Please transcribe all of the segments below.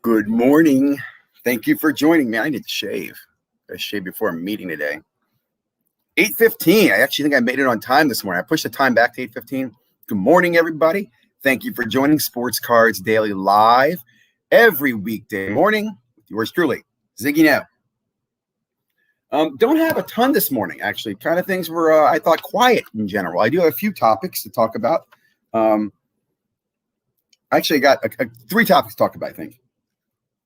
Good morning. Thank you for joining me. I need to shave. I shaved before a meeting today. 8:15. I actually think I made it on time this morning. I pushed the time back to 8:15. Good morning, everybody. Thank you for joining Sports Cards Daily Live every weekday morning with yours truly, Ziggy Now. Don't have a ton this morning, actually. Kind of things were, I thought, quiet in general. I do have a few topics to talk about. Actually, I got 3 topics to talk about, I think.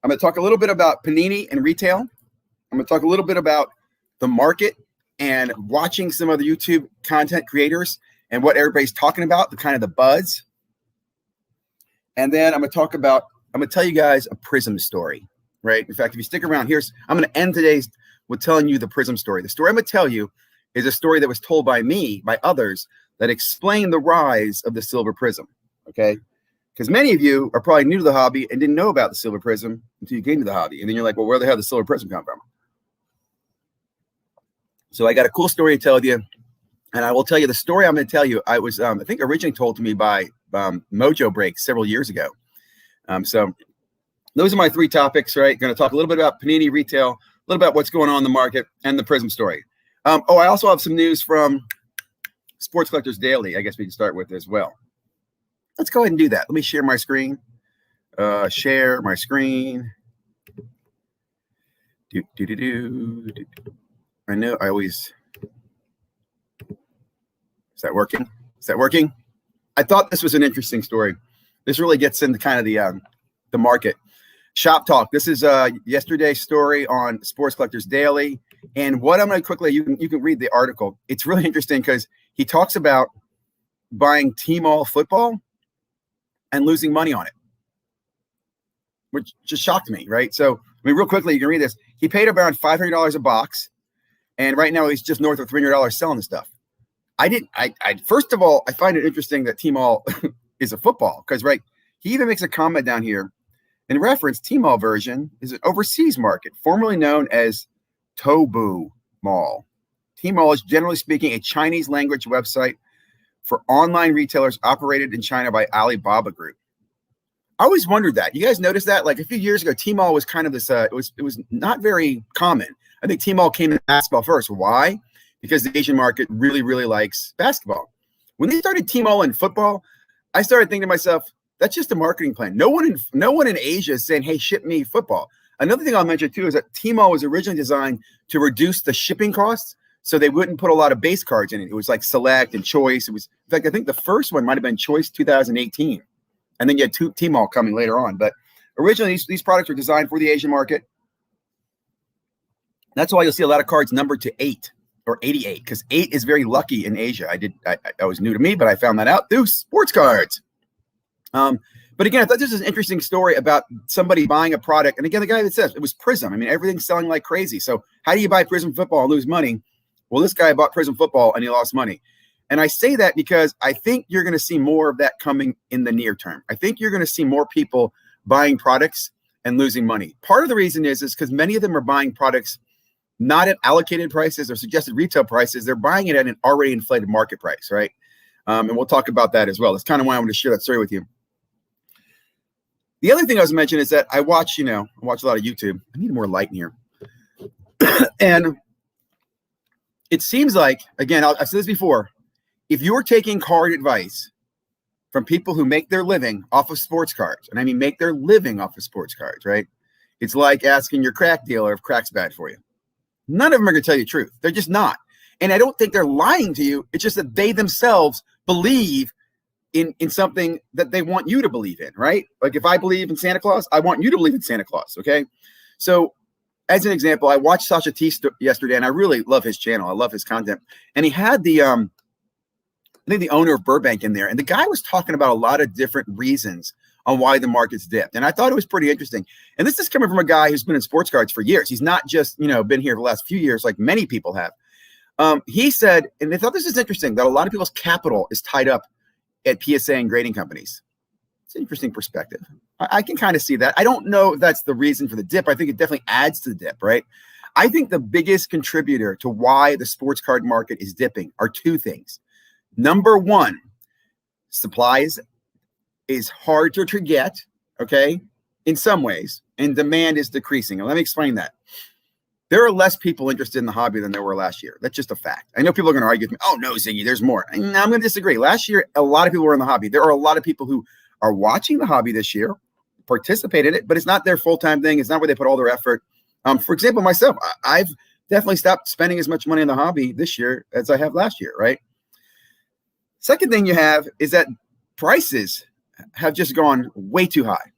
I'm going to talk a little bit about Panini and retail. I'm going to talk a little bit about the market and watching some of the YouTube content creators and what everybody's talking about, the kind of the buzz. And then I'm going to tell you guys a Prism story, right? In fact, if you stick around, I'm going to end today's with telling you the Prism story. The story I'm going to tell you is a story that was told by me, by others, that explain the rise of the silver prism, okay? Because many of you are probably new to the hobby and didn't know about the silver prism until you came to the hobby. And then you're like, well, where the hell did the silver prism come from? So I got a cool story to tell you. And I will tell you the story I'm going to tell you. I was, I think, originally told to me by Mojo Break several years ago. So those are my 3 topics, right? Going to talk a little bit about Panini retail, a little about what's going on in the market, and the Prism story. I also have some news from Sports Collectors Daily. I guess we can start with as well. Let's go ahead and do that. Let me share my screen. Share my screen. I know I always. Is that working? Is that working? I thought this was an interesting story. This really gets into kind of the market. Shop Talk. This is yesterday's story on Sports Collectors Daily. And what I'm going to quickly, you can read the article. It's really interesting because he talks about buying Tmall football and losing money on it, which just shocked me, right? So, I mean, real quickly, you can read this. He paid around $500 a box, and right now he's just north of $300 selling the stuff. First of all, I find it interesting that Tmall is a football because, right, he even makes a comment down here. In reference, Tmall version is an overseas market, formerly known as Tobu Mall. Tmall is, generally speaking, a Chinese language website for online retailers operated in China by Alibaba Group. I always wondered that. You guys noticed that? Like a few years ago, Tmall was kind of this, it was not very common. I think Tmall came in basketball first. Why? Because the Asian market really, really likes basketball. When they started Tmall in football, I started thinking to myself, that's just a marketing plan. No one in Asia is saying, hey, ship me football. Another thing I'll mention too is that Tmall was originally designed to reduce the shipping costs, so they wouldn't put a lot of base cards in it. It was like Select and Choice. It was, in fact, I think the first one might have been Choice 2018, and then you had Tmall coming later on. But originally, these products were designed for the Asian market. That's why you'll see a lot of cards numbered to 8 or 88, because 8 is very lucky in Asia. I was new to me, but I found that out through Sports Cards. But again, I thought this was an interesting story about somebody buying a product. And again, the guy that says it was Prism. I mean, everything's selling like crazy. So how do you buy Prism football and lose money? Well, this guy bought Prism football and he lost money. And I say that because I think you're going to see more of that coming in the near term. I think you're going to see more people buying products and losing money. Part of the reason is because many of them are buying products not at allocated prices or suggested retail prices. They're buying it at an already inflated market price, right? And we'll talk about that as well. That's kind of why I want to share that story with you. The other thing I was mentioning is that I watch a lot of YouTube. I need more light in here. And it seems like, again, I've said this before, if you're taking card advice from people who make their living off of sports cards, and I mean make their living off of sports cards, right? It's like asking your crack dealer if crack's bad for you. None of them are going to tell you the truth. They're just not. And I don't think they're lying to you. It's just that they themselves believe in something that they want you to believe in, right? Like if I believe in Santa Claus, I want you to believe in Santa Claus, okay? So as an example, I watched Sasha T yesterday, and I really love his channel. I love his content. And he had the, I think the owner of Burbank in there, and the guy was talking about a lot of different reasons on why the market's dipped. And I thought it was pretty interesting. And this is coming from a guy who's been in sports cards for years. He's not just, been here for the last few years like many people have. He said, and I thought this is interesting, that a lot of people's capital is tied up at PSA and grading companies. It's an interesting perspective. I can kind of see that. I don't know if that's the reason for the dip. I think it definitely adds to the dip, right? I think the biggest contributor to why the sports card market is dipping are 2 things. Number 1, supplies is hard to get, okay, in some ways. and demand is decreasing. And let me explain that. There are less people interested in the hobby than there were last year. That's just a fact. I know people are going to argue with me, oh, no, Ziggy, there's more. And I'm going to disagree. Last year, a lot of people were in the hobby. There are a lot of people who are watching the hobby this year, participate in it, but it's not their full-time thing. It's not where they put all their effort. For example, myself, I've definitely stopped spending as much money in the hobby this year as I have last year, right? Second thing you have is that prices have just gone way too high.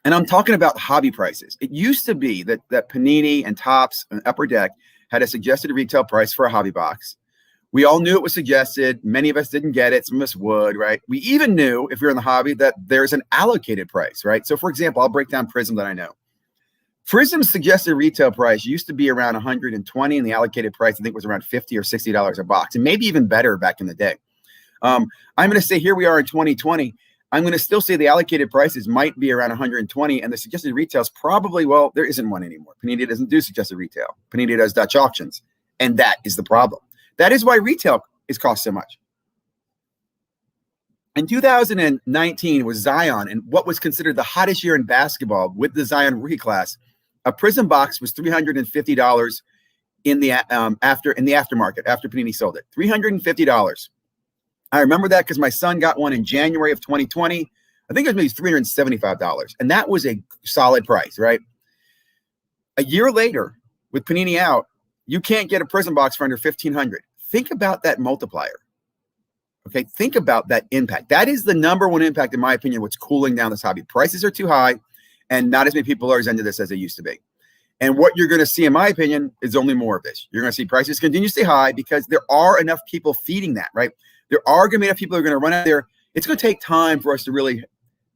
And I'm talking about hobby prices. It used to be that Panini and Topps and Upper Deck had a suggested retail price for a hobby box. We all knew it was suggested. Many of us didn't get it. Some of us would, right? We even knew, if you're in the hobby, that there's an allocated price, right? So, for example, I'll break down Prism that I know. Prism's suggested retail price used to be around $120, and the allocated price, I think, was around $50 or $60 a box, and maybe even better back in the day. I'm going to say here we are in 2020. I'm going to still say the allocated prices might be around 120, and the suggested retail is probably, well, there isn't one anymore. Panini doesn't do suggested retail. Panini does Dutch auctions, and that is the problem. That is why retail is cost so much. In 2019 was Zion, and what was considered the hottest year in basketball with the Zion rookie class. A Prism box was $350 in the aftermarket after Panini sold it. $350. I remember that because my son got one in January of 2020. I think it was maybe $375, and that was a solid price, right? A year later, with Panini out, you can't get a Prism box for under $1,500. Think about that multiplier. Okay, think about that impact. That is the number one impact, in my opinion, what's cooling down this hobby. Prices are too high, and not as many people are as into this as they used to be. And what you're going to see, in my opinion, is only more of this. You're going to see prices continue to stay high because there are enough people feeding that, right? There are going to be enough people who are going to run out there. It's going to take time for us to really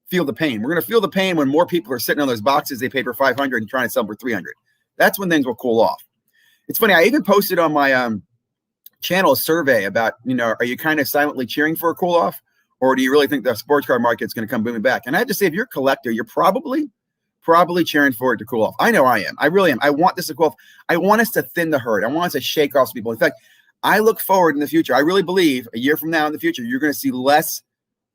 feel the pain. We're going to feel the pain when more people are sitting on those boxes they paid for $500 and trying to sell them for $300. That's when things will cool off. It's funny. I even posted on my channel a survey about, are you kind of silently cheering for a cool off, or do you really think the sports card market's going to come booming back? And I have to say, if you're a collector, you're probably cheering for it to cool off. I know I am. I really am. I want this to cool off. I want us to thin the herd. I want us to shake off some people. In fact, I look forward in the future. I really believe a year from now in the future, you're going to see less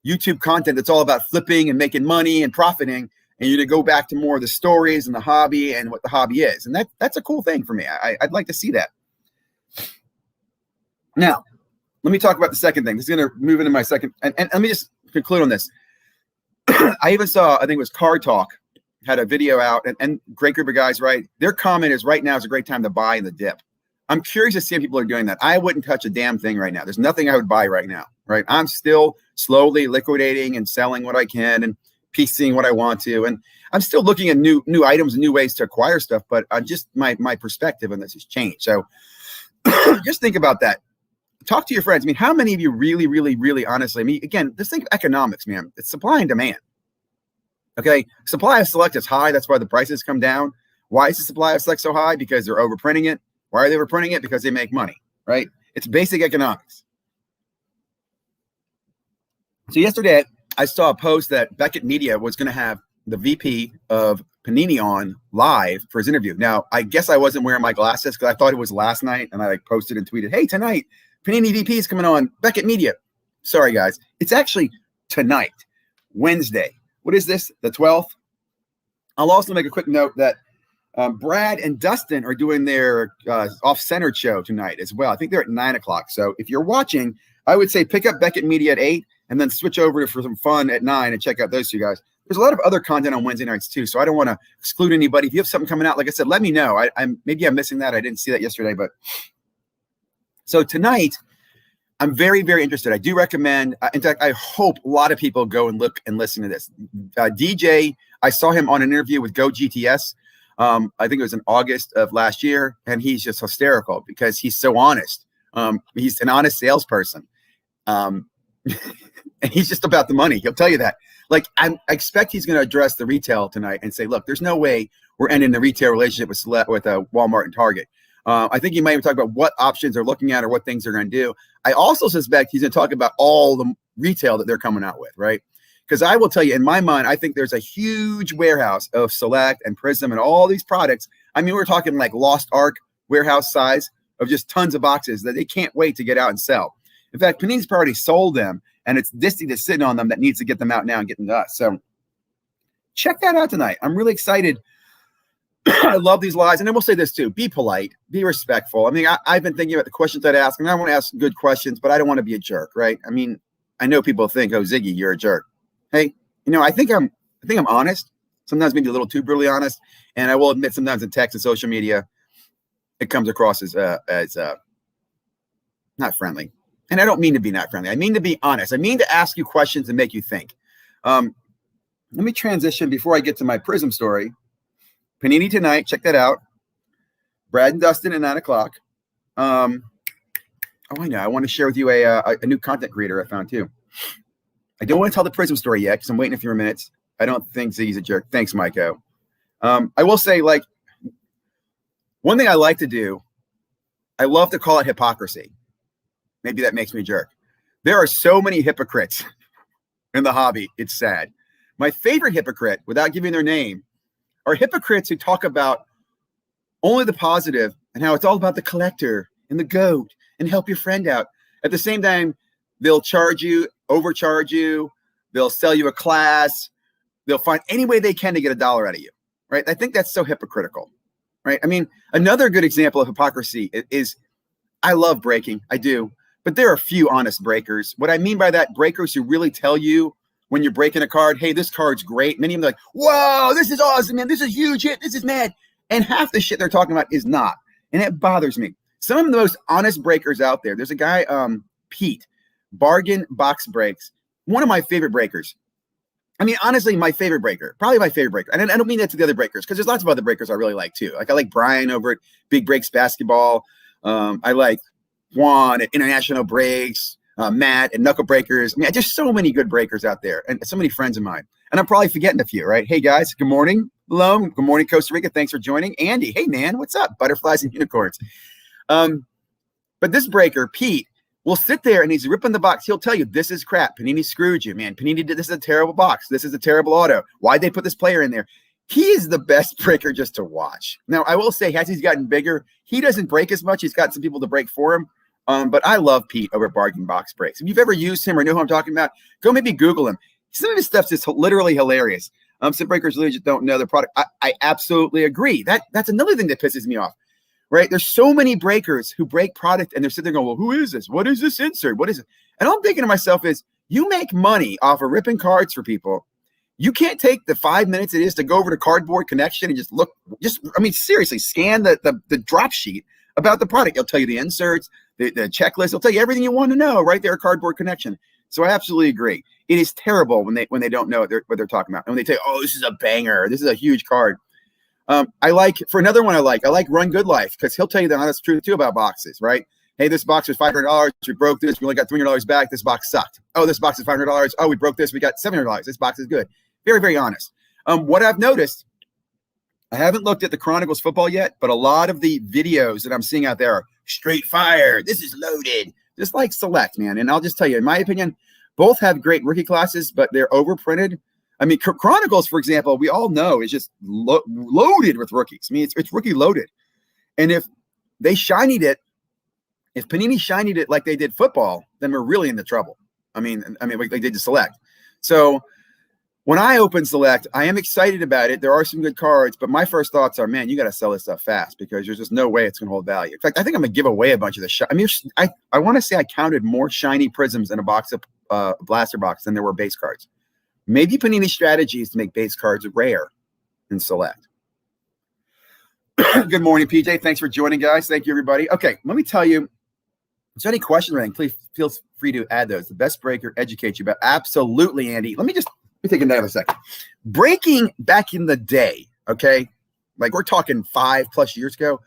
YouTube content that's all about flipping and making money and profiting, and you're going to go back to more of the stories and the hobby and what the hobby is. And that's a cool thing for me. I'd like to see that. Now, let me talk about the second thing. This is going to move into my second. And let me just conclude on this. I even saw, I think it was Card Talk, had a video out, and great group of guys, right? Their comment is, right now is a great time to buy in the dip. I'm curious to see if people are doing that. I wouldn't touch a damn thing right now. There's nothing I would buy right now, right? I'm still slowly liquidating and selling what I can and piecing what I want to. And I'm still looking at new items and new ways to acquire stuff, but just my perspective on this has changed. So just think about that. Talk to your friends. I mean, how many of you really, really, really honestly, I mean, again, just think of economics, man. It's supply and demand. Okay. Supply of Select is high. That's why the prices come down. Why is the supply of Select so high? Because they're overprinting it. Why are they overprinting it? Because they make money, right? It's basic economics. So yesterday, I saw a post that Beckett Media was going to have the VP of Panini on live for his interview. Now, I guess I wasn't wearing my glasses because I thought it was last night, and I posted and tweeted, hey, tonight, Panini VP is coming on Beckett Media. Sorry, guys. It's actually tonight, Wednesday. What is this? The 12th? I'll also make a quick note that Brad and Dustin are doing their off-center show tonight as well. I think they're at 9 o'clock. So if you're watching, I would say pick up Beckett Media at 8 and then switch over for some fun at 9 and check out those two guys. There's a lot of other content on Wednesday nights too, so I don't want to exclude anybody. If you have something coming out, like I said, let me know. Maybe I'm missing that. I didn't see that yesterday, but so tonight, I'm very, very interested. I do recommend. In fact, I hope a lot of people go and look and listen to this. DJ, I saw him on an interview with Go GTS. I think it was in August of last year, and he's just hysterical because he's so honest. He's an honest salesperson, and he's just about the money. He'll tell you that. Like, I expect he's going to address the retail tonight and say, look, there's no way we're ending the retail relationship with Walmart and Target. I think he might even talk about what options they're looking at or what things they're going to do. I also suspect he's going to talk about all the retail that they're coming out with, right? Because I will tell you, in my mind, I think there's a huge warehouse of Select and Prism and all these products. I mean, we're talking like Lost Ark warehouse size of just tons of boxes that they can't wait to get out and sell. In fact, Panini's already sold them, and it's Disney that's sitting on them that needs to get them out now and get them to us. So check that out tonight. I'm really excited. I love these lives. And I will say this too, be polite, be respectful. I mean, I've been thinking about the questions I'd ask, and I want to ask good questions, but I don't want to be a jerk, right? I mean, I know people think, oh, Ziggy, you're a jerk. Hey, I think I'm honest. Sometimes maybe a little too brutally honest. And I will admit sometimes in text and social media, it comes across as not friendly. And I don't mean to be not friendly. I mean to be honest. I mean to ask you questions and make you think. Let me transition before I get to my Prism story. Panini tonight. Check that out. Brad and Dustin at 9 o'clock. I know. I want to share with you a new content creator I found too. I don't want to tell the Prism story yet because I'm waiting a few minutes. I don't think Ziggy's a jerk. Thanks, Maiko. I will say, like, one thing I like to do, I love to call it hypocrisy. Maybe that makes me a jerk. There are so many hypocrites in the hobby. It's sad. My favorite hypocrite, without giving their name, are hypocrites who talk about only the positive and how it's all about the collector and the GOAT and help your friend out. At the same time, they'll charge you, overcharge you. They'll sell you a class. They'll find any way they can to get $1 out of you, right? I think that's so hypocritical, right? I mean, another good example of hypocrisy is I love breaking. I do. But there are a few honest breakers. What I mean by that, breakers who really tell you when you're breaking a card, hey, this card's great. Many of them are like, whoa, this is awesome, man. This is a huge hit. This is mad. And half the shit they're talking about is not. And it bothers me. Some of the most honest breakers out there. There's a guy, Pete, Bargain Box Breaks. One of my favorite breakers. I mean, honestly, my favorite breaker. Probably my favorite breaker. And I don't mean that to the other breakers because there's lots of other breakers I really like too. Like I like Brian over at Big Breaks Basketball. I like Juan at International Breaks. Matt and Knuckle Breakers. I mean, just so many good breakers out there and so many friends of mine. And I'm probably forgetting a few, right? Hey, guys, good morning. Hello. Good morning, Costa Rica. Thanks for joining. Andy, hey, man, what's up? Butterflies and unicorns. But this breaker, Pete, will sit there and he's ripping the box. He'll tell you, this is crap. Panini screwed you, man. Panini did this is a terrible box. This is a terrible auto. Why'd they put this player in there? He is the best breaker just to watch. Now, I will say, as he's gotten bigger, he doesn't break as much. He's got some people to break for him. But I love Pete over at Bargain Box Breaks. If you've ever used him or know who I'm talking about, go maybe Google him. Some of his stuff's just literally hilarious. Some breakers literally just don't know the product. I absolutely agree. That's another thing that pisses me off, right? There's so many breakers who break product and they're sitting there going, well, who is this? What is this insert? What is it? And all I'm thinking to myself is, you make money off of ripping cards for people. You can't take the 5 minutes it is to go over to Cardboard Connection and seriously, scan the drop sheet about the product. It'll tell you the inserts, the checklist. It'll tell you everything you want to know right there at Cardboard Connection. So I absolutely agree. It is terrible when they don't know what they're talking about. And when they tell you, oh, this is a banger. This is a huge card. For another one I like Run Good Life because he'll tell you the honest truth too about boxes, right? Hey, this box was $500. We broke this. We only got $300 back. This box sucked. Oh, this box is $500. Oh, we broke this. We got $700. This box is good. Very, very honest. What I've noticed, I haven't looked at the Chronicles football yet, but a lot of the videos that I'm seeing out there are straight fire. This is loaded. Just like Select, man. And I'll just tell you, in my opinion, both have great rookie classes, but they're overprinted. I mean, Chronicles, for example, we all know is just loaded with rookies. I mean, it's rookie loaded. And if they shinied it, if Panini shinied it like they did football, then we're really into trouble. I mean, like they did to Select. So when I open Select, I am excited about it. There are some good cards, but my first thoughts are, man, you got to sell this stuff fast because there's just no way it's going to hold value. In fact, I think I'm going to give away a bunch of the I want to say I counted more shiny Prisms in a box of blaster box than there were base cards. Maybe Panini's strategy is to make base cards rare in Select. Good morning, PJ. Thanks for joining, guys. Thank you, everybody. Okay, let me tell you, if there's any questions or anything, please feel free to add those. The best breaker educates you about. Absolutely, Andy. Let me take another second. Breaking back in the day, okay, like we're talking 5+ years ago,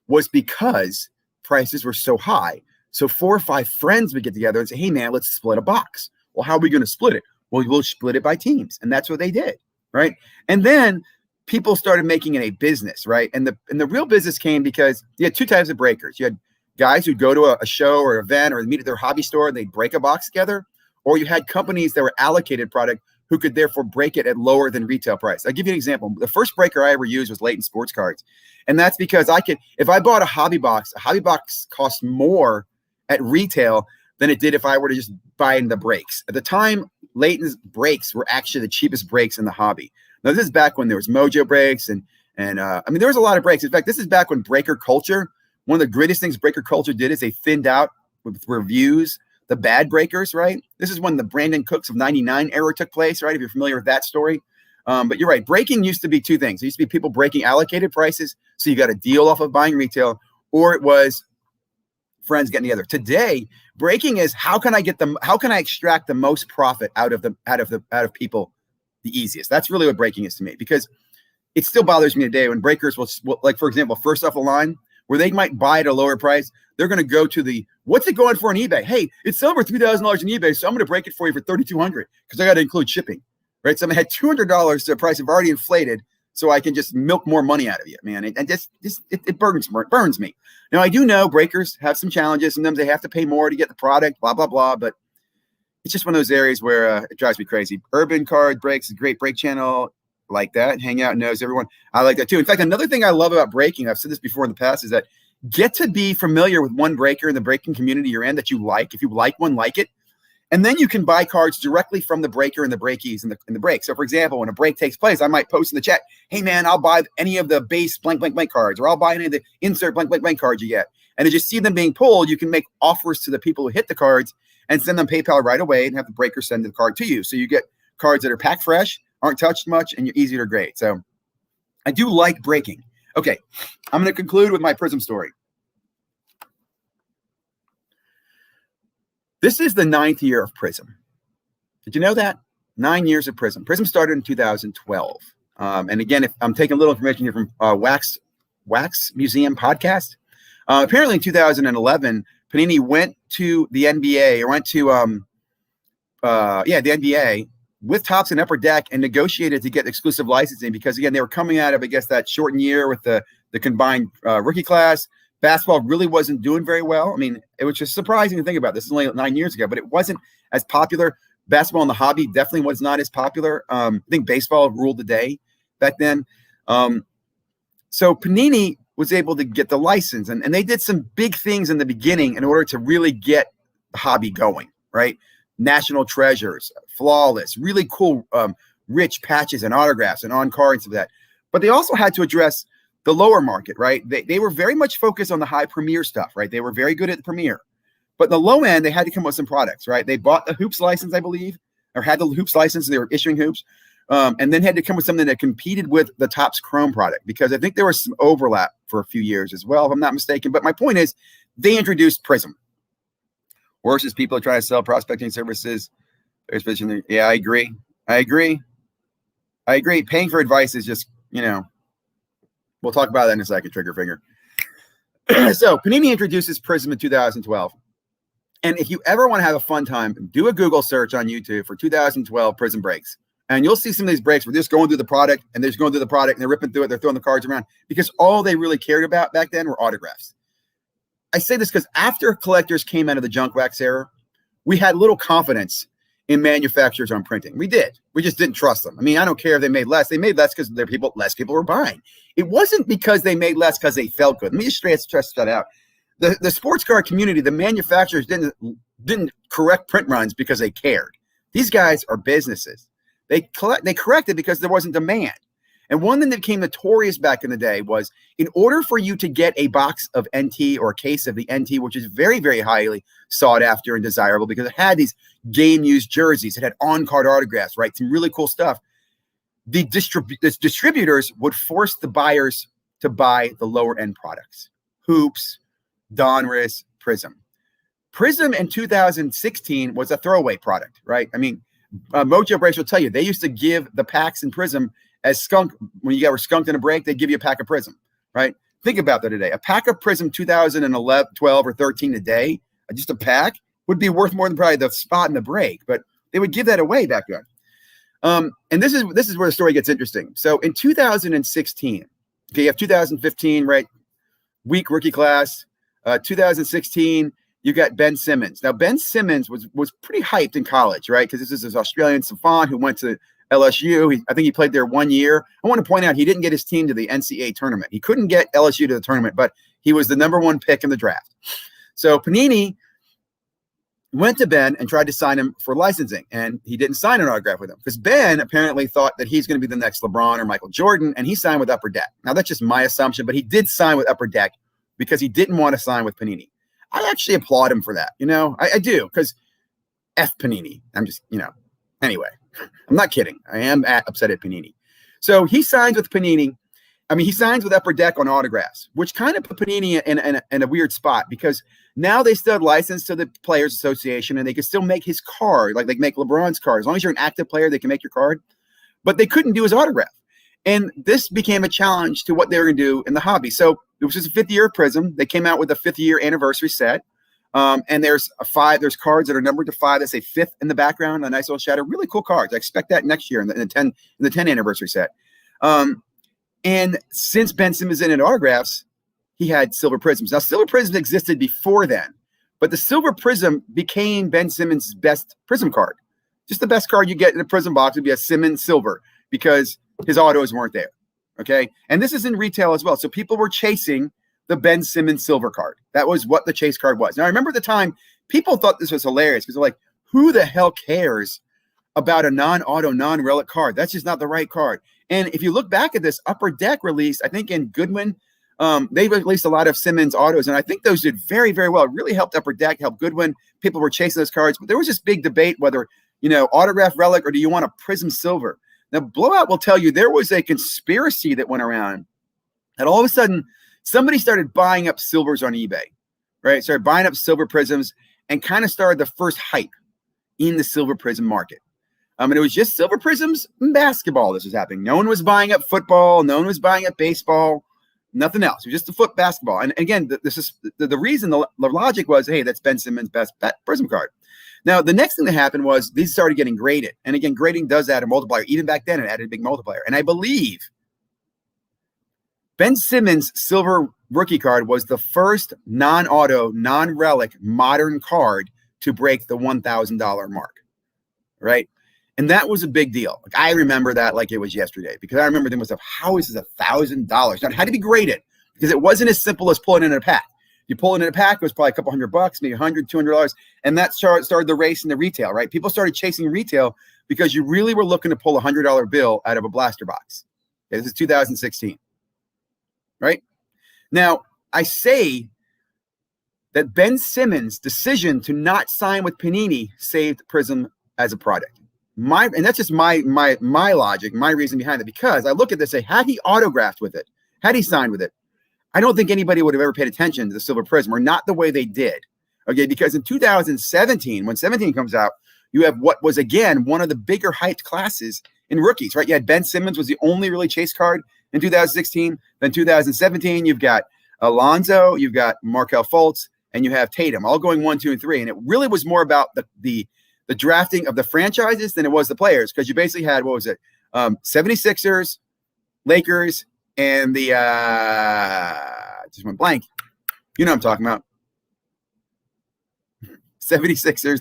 was because prices were so high. So 4 or 5 friends would get together and say, hey, man, let's split a box. Well, how are we going to split it? Well, we'll split it by teams. And that's what they did, right? And then people started making it a business, right? And the real business came because you had 2 types of breakers. You had guys who'd go to a show or event or meet at their hobby store and they'd break a box together, or you had companies that were allocated product who could therefore break it at lower than retail price. I'll give you an example. The first breaker I ever used was Leighton Sports Cards. And that's because if I bought a hobby box cost more at retail than it did if I were to just buy in the breaks. At the time, Leighton's breaks were actually the cheapest breaks in the hobby. Now, this is back when there was Mojo breaks and I mean, there was a lot of breaks. In fact, this is back when breaker culture, one of the greatest things breaker culture did is they thinned out with reviews the bad breakers, right? This is when the Brandon Cooks of 99 era took place, right? If you're familiar with that story. But you're right. Breaking used to be two things. It used to be people breaking allocated prices. So you got a deal off of buying retail, or it was friends getting together. Today, breaking is how can I extract the most profit out of people the easiest? That's really what breaking is to me, because it still bothers me today when breakers will, like, for example, first off the line, where they might buy at a lower price, they're going to go to the, what's it going for on eBay? Hey, it's over $3,000 on eBay, so I'm going to break it for you for $3,200 because I got to include shipping, right? So I'm going to add $200 to a price I've already inflated so I can just milk more money out of you, man. And it burns me. Now, I do know breakers have some challenges. Sometimes they have to pay more to get the product, blah, blah, blah. But it's just one of those areas where it drives me crazy. Urban Card Breaks is a great break channel. Like that. Hangout knows everyone. I like that too. In fact, another thing I love about breaking, I've said this before in the past, is that get to be familiar with one breaker in the breaking community you're in that you like. If you like one, like it. And then you can buy cards directly from the breaker and the breakies in the break. So for example, when a break takes place, I might post in the chat, hey man, I'll buy any of the base blank, blank, blank cards, or I'll buy any of the insert blank, blank, blank cards you get. And as you see them being pulled, you can make offers to the people who hit the cards and send them PayPal right away and have the breaker send the card to you. So you get cards that are packed fresh, aren't touched much, and you're easier to grade. So I do like breaking. Okay, I'm going to conclude with my Prism story. This is the 9th year of Prism. Did you know that? 9 years of Prism. Prism started in 2012. And again, if I'm taking a little information here from Wax Museum podcast. Apparently in 2011, Panini went to the NBA, or went to the NBA, with Topps and Upper Deck, and negotiated to get exclusive licensing because, again, they were coming out of, I guess, that shortened year with the combined rookie class. Basketball really wasn't doing very well. I mean, it was just surprising to think about. This is only 9 years ago, but it wasn't as popular. Basketball in the hobby definitely was not as popular. I think baseball ruled the day back then. So Panini was able to get the license, and they did some big things in the beginning in order to really get the hobby going, right? National Treasures, Flawless, really cool, rich patches and autographs and on cards of that. But they also had to address the lower market, right? They were very much focused on the high premier stuff, right? They were very good at the premier. But in the low end, they had to come up with some products, right? They bought the Hoops license, I believe, or had the Hoops license, and they were issuing Hoops. And then had to come with something that competed with the Topps Chrome product, because I think there was some overlap for a few years as well, if I'm not mistaken. But my point is, they introduced Prism. Versus people are trying to sell prospecting services. Yeah, I agree. Paying for advice is just, we'll talk about that in a second, trigger finger. So Panini introduces Prism in 2012. And if you ever want to have a fun time, do a Google search on YouTube for 2012 Prism breaks. And you'll see some of these breaks where they're just going through the product, and they're just going through the product, and they're ripping through it. They're throwing the cards around, because all they really cared about back then were autographs. I say this because after collectors came out of the junk wax era, we had little confidence in manufacturers on printing. We did. We just didn't trust them. I mean, I don't care if they made less. They made less because less people were buying. It wasn't because they made less because they felt good. Let me just stress that out. The sports card community, the manufacturers didn't correct print runs because they cared. These guys are businesses. They corrected because there wasn't demand. And one thing that became notorious back in the day was, in order for you to get a box of NT or a case of the NT, which is very, very highly sought after and desirable because it had these game-used jerseys, it had on-card autographs, right? Some really cool stuff. The distributors would force the buyers to buy the lower-end products. Hoops, Donruss, Prism. Prism in 2016 was a throwaway product, right? I mean, Mojo Breaks will tell you, they used to give the packs in Prism as skunk. When you were skunked in a break, they'd give you a pack of Prism, right? Think about that today. A pack of Prism 2011, 12, or 13 today, just a pack, would be worth more than probably the spot in the break, but they would give that away back then. And this is where the story gets interesting. So in 2016, okay, you have 2015, right? Weak rookie class. 2016, you got Ben Simmons. Now, Ben Simmons was pretty hyped in college, right? Because this is this Australian savant who went to LSU. I think he played there 1 year. I want to point out he didn't get his team to the NCAA tournament. He couldn't get LSU to the tournament, but he was the #1 pick in the draft. So Panini went to Ben and tried to sign him for licensing, and he didn't sign an autograph with him because Ben apparently thought that he's going to be the next LeBron or Michael Jordan, and he signed with Upper Deck. Now, that's just my assumption, but he did sign with Upper Deck because he didn't want to sign with Panini. I actually applaud him for that. I do, because F Panini. I'm just, anyway, I'm not kidding. I am upset at Panini. So he signs with Panini. He signs with Upper Deck on autographs, which kind of put Panini in a weird spot because now they still had license to the Players Association and they could still make his card, like they make LeBron's card. As long as you're an active player, they can make your card. But they couldn't do his autograph. And this became a challenge to what they were going to do in the hobby. So it was just a 50-year Prism. They came out with a 50-year anniversary set. And there's cards that are numbered to 5 that say 5th in the background, a nice little shadow. Really cool cards. I expect that next year in the 10 anniversary set. And since Ben Simmons in autographs, he had Silver Prisms. Now, Silver Prisms existed before then, but the Silver Prism became Ben Simmons' best Prism card. Just the best card you get in a Prism box would be a Simmons Silver because his autos weren't there, okay? And this is in retail as well. So people were chasing the Ben Simmons Silver card. That was what the chase card was. Now, I remember at the time, people thought this was hilarious because they're like, who the hell cares about a non-auto, non-relic card? That's just not the right card. And if you look back at this Upper Deck release, I think in Goodwin, they released a lot of Simmons autos, and I think those did very, very well. It really helped Upper Deck, helped Goodwin. People were chasing those cards, but there was this big debate whether, autograph relic or do you want a Prism Silver? Now, Blowout will tell you there was a conspiracy that went around, and all of a sudden, somebody started buying up silvers on eBay, right? Started buying up Silver Prisms and kind of started the first hype in the Silver Prism market. And it was just Silver Prisms and basketball. This was happening. No one was buying up football. No one was buying up baseball. Nothing else. It was just the foot basketball. And again, this is the reason, the logic was, hey, that's Ben Simmons' best Prism card. Now, the next thing that happened was these started getting graded. And again, grading does add a multiplier. Even back then, it added a big multiplier. And I believe Ben Simmons' Silver rookie card was the first non-auto, non-relic modern card to break the $1,000 mark, right? And that was a big deal. Like, I remember that like it was yesterday because I remember thinking to myself, how is this $1,000? Now, it had to be graded because it wasn't as simple as pulling it in a pack. You pull it in a pack, it was probably a couple $100, maybe $100, $200. And that started the race in the retail, right? People started chasing retail because you really were looking to pull a $100 bill out of a blaster box. Okay, this is 2016, right? Now, I say that Ben Simmons' decision to not sign with Panini saved Prism as a product. And that's just my logic, my reason behind it, because I look at this, say, had he autographed with it, had he signed with it, I don't think anybody would have ever paid attention to the Silver Prism, or not the way they did. Okay, because in 2017, when 17 comes out, you have what was, again, one of the bigger hyped classes in rookies, right? You had Ben Simmons was the only really chase card in 2016. Then 2017, you've got Alonzo, you've got Markelle Fultz, and you have Tatum, all going 1, 2, and 3. And it really was more about the drafting of the franchises than it was the players, because you basically had, 76ers, Lakers, and the just went blank. You know what I'm talking about. 76ers,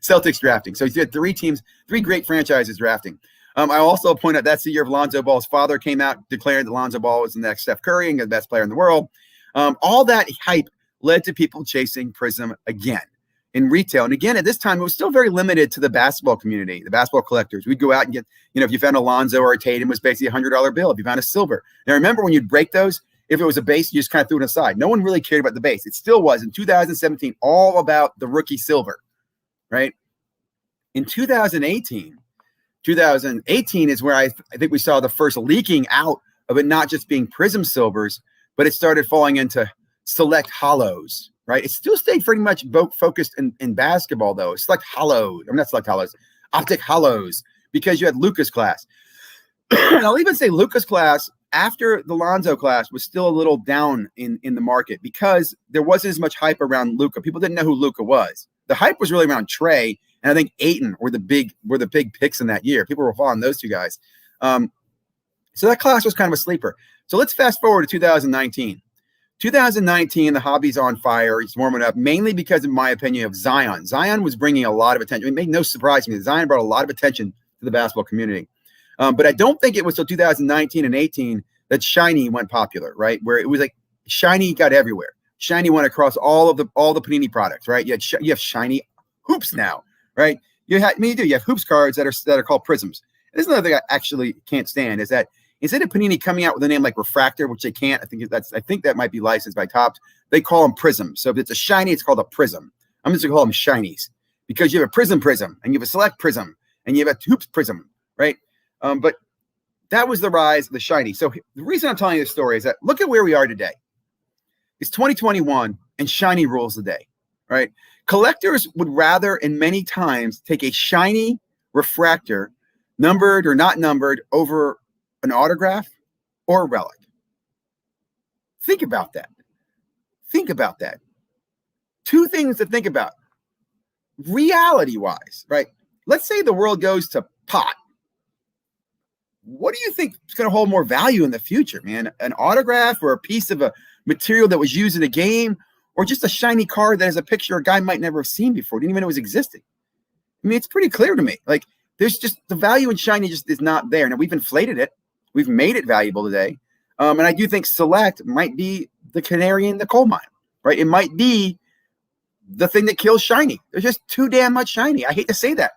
Celtics drafting. So you had three teams, three great franchises drafting. I also point out that's the year of Lonzo Ball's father came out, declaring that Lonzo Ball was the next Steph Curry and the best player in the world. All that hype led to people chasing Prism again in retail. And again, at this time, it was still very limited to the basketball community, the basketball collectors. We'd go out and get, if you found a Lonzo or a Tatum, it was basically a $100 bill. If you found a silver. Now, remember when you'd break those, if it was a base, you just kind of threw it aside. No one really cared about the base. It still was in 2017, all about the rookie silver, right? In 2018 is where I think we saw the first leaking out of it not just being Prism silvers, but it started falling into select hollows, right? It still stayed pretty much focused in basketball, though. Optic hollows, because you had Luka's class. And I'll even say Luka's class, after the Lonzo class, was still a little down in the market because there wasn't as much hype around Luka. People didn't know who Luka was. The hype was really around Trey, and I think Ayton were the big picks in that year. People were following those two guys. So that class was kind of a sleeper. So let's fast forward to 2019. 2019, the hobby's on fire. It's warming up, mainly because, in my opinion, of Zion. Zion was bringing a lot of attention. It made no surprise to me. Zion brought a lot of attention to the basketball community. But I don't think it was until 2019 and 18 that Shiny went popular, right? Where it was like Shiny got everywhere. shiny one across all the Panini products, right? You have shiny hoops now, right? You have hoops cards that are called prisms. And this is another thing I actually can't stand is that instead of Panini coming out with a name like Refractor, which they can't, I think that might be licensed by Topps, they call them prisms. So if it's a shiny, it's called a prism. I'm just gonna call them shinies because you have a prism, and you have a select prism, and you have a hoops prism, right? But that was the rise of the shiny. So the reason I'm telling you this story is that look at where we are today. It's 2021 and shiny rules the day, right? Collectors would rather, in many times, take a shiny refractor, numbered or not numbered, over an autograph or a relic. Think about that. Think about that. Two things to think about. Reality-wise, right? Let's say the world goes to pot. What do you think is going to hold more value in the future, man? An autograph or a piece of a material that was used in a game, or just a shiny card that has a picture a guy might never have seen before, didn't even know it was existing? I mean, it's pretty clear to me. Like, there's just the value in shiny just is not there. Now, we've inflated it. We've made it valuable today. And I do think select might be the canary in the coal mine, right? It might be the thing that kills shiny. There's just too damn much shiny. I hate to say that.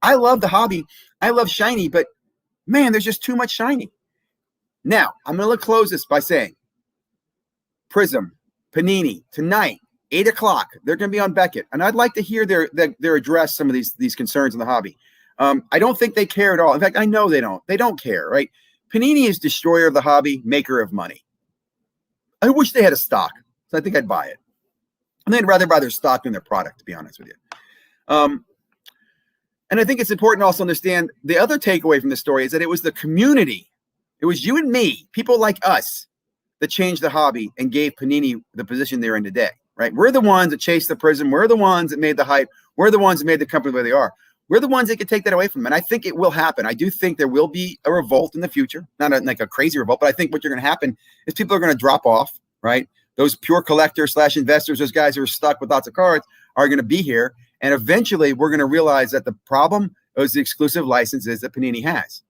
I love the hobby. I love shiny, but man, there's just too much shiny. Now, I'm going to close this by saying Prism, Panini, tonight, 8 o'clock, they're going to be on Beckett. And I'd like to hear their address some of these concerns in the hobby. I don't think they care at all. In fact, I know they don't. They don't care, right? Panini is destroyer of the hobby, maker of money. I wish they had a stock. So I think I'd buy it. And they'd rather buy their stock than their product, to be honest with you. And I think it's important to also understand the other takeaway from the story is that it was the community. It was you and me, people like us, that changed the hobby and gave Panini the position they're in today, right? We're the ones that chased the prism. We're the ones that made the hype. We're the ones that made the company where they are. We're the ones that could take that away from them. And I think it will happen. I do think there will be a revolt in the future. Not like a crazy revolt, but I think what's going to happen is people are going to drop off, right? Those pure collectors / investors, those guys who are stuck with lots of cards are going to be here. And eventually we're going to realize that the problem is the exclusive licenses that Panini has.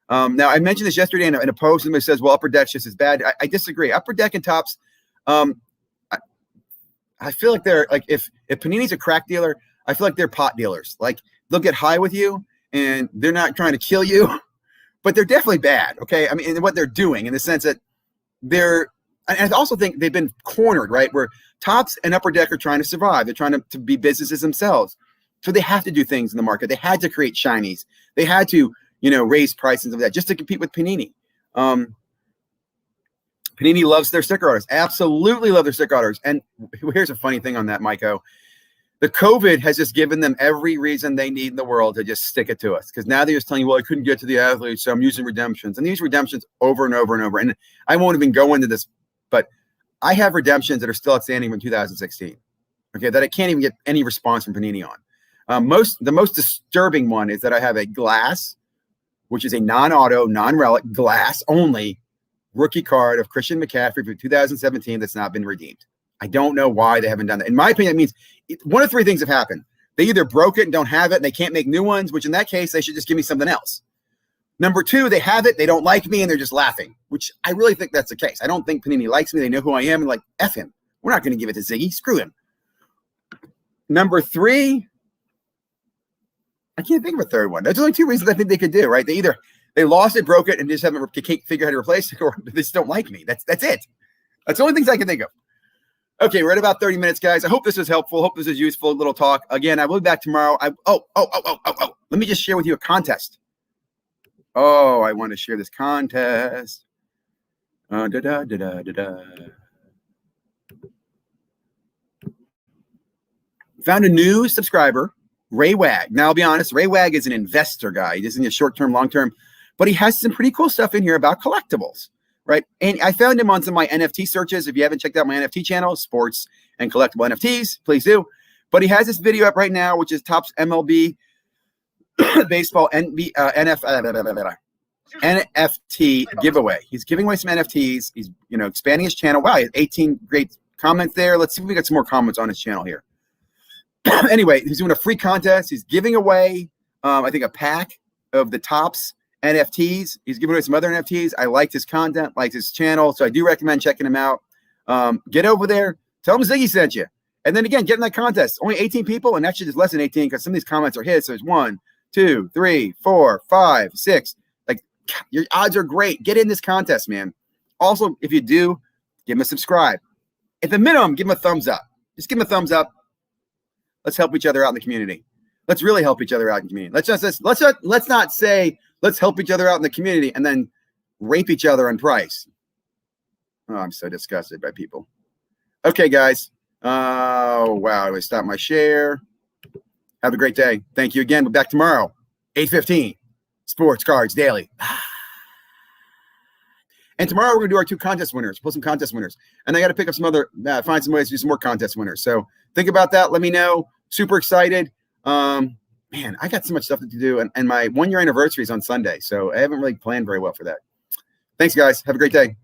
Now, I mentioned this yesterday in a post, and it says, well, Upper Deck's just as bad. I disagree. Upper Deck and Topps, I feel like they're like, if Panini's a crack dealer, I feel like they're pot dealers. Like, they'll get high with you, and they're not trying to kill you, but they're definitely bad, okay? I mean, in what they're doing, in the sense that and I also think they've been cornered, right? Where Topps and Upper Deck are trying to survive. They're trying to be businesses themselves. So they have to do things in the market. They had to create shinies. They had to, raise prices of that just to compete with Panini. Panini loves their sticker artists. Absolutely love their sticker artists. And here's a funny thing on that, Maiko. The COVID has just given them every reason they need in the world to just stick it to us. Because now they're just telling you, well, I couldn't get to the athletes, so I'm using redemptions. And these redemptions over and over and over. And I won't even go into this, but I have redemptions that are still outstanding from 2016. Okay, that I can't even get any response from Panini on. The most disturbing one is that I have a glass, which is a non-auto, non-relic, glass only rookie card of Christian McCaffrey from 2017 that's not been redeemed. I don't know why they haven't done that. In my opinion, that means one of three things have happened. They either broke it and don't have it, and they can't make new ones, which in that case, they should just give me something else. Number two, they have it, they don't like me, and they're just laughing, which I really think that's the case. I don't think Panini likes me. They know who I am, and like, F him. We're not going to give it to Ziggy. Screw him. Number three, I can't think of a third one. There's only two reasons I think they could do, right? They lost it, broke it, and just haven't figured out how to replace it, or they just don't like me. That's it. That's the only things I can think of. Okay, we're at about 30 minutes, guys. I hope this was helpful. Hope this is useful. A little talk. Again, I will be back tomorrow. Let me just share with you a contest. Oh, I want to share this contest. Found a new subscriber, Ray Wag. Now, I'll be honest, Ray Wag is an investor guy. He isn't a short-term, long-term, but he has some pretty cool stuff in here about collectibles, right? And I found him on some of my NFT searches. If you haven't checked out my NFT channel, sports and collectible NFTs, please do. But he has this video up right now, which is Topps MLB baseball NFT giveaway. He's giving away some NFTs. He's expanding his channel. Wow, he has 18 great comments there. Let's see if we get some more comments on his channel here. Anyway, he's doing a free contest. He's giving away, I think, a pack of the Topps NFTs. He's giving away some other NFTs. I liked his content, liked his channel, so I do recommend checking him out. Get over there, Tell them Ziggy sent you. And then again, get in that contest. Only 18 people, and actually there's less than 18 because some of these comments are his. So there's 1, 2, 3, 4, 5, 6. Like, your odds are great. Get in this contest, man. Also, if you do, give him a subscribe. At the minimum, give him a thumbs up. Just give him a thumbs up. Let's help each other out in the community. Let's really help each other out in the community. Let's not say let's help each other out in the community and then rape each other on price. Oh, I'm so disgusted by people. Okay, guys. Oh, wow. I'm going to stop my share. Have a great day. Thank you again. We're back tomorrow, 8:15. Sports Cards Daily. And tomorrow we're going to do our 2 contest winners. Pull some contest winners. And I got to pick up some other, find some ways to do some more contest winners. So think about that. Let me know. Super excited. Man, I got so much stuff to do. And my 1-year anniversary is on Sunday. So I haven't really planned very well for that. Thanks, guys. Have a great day.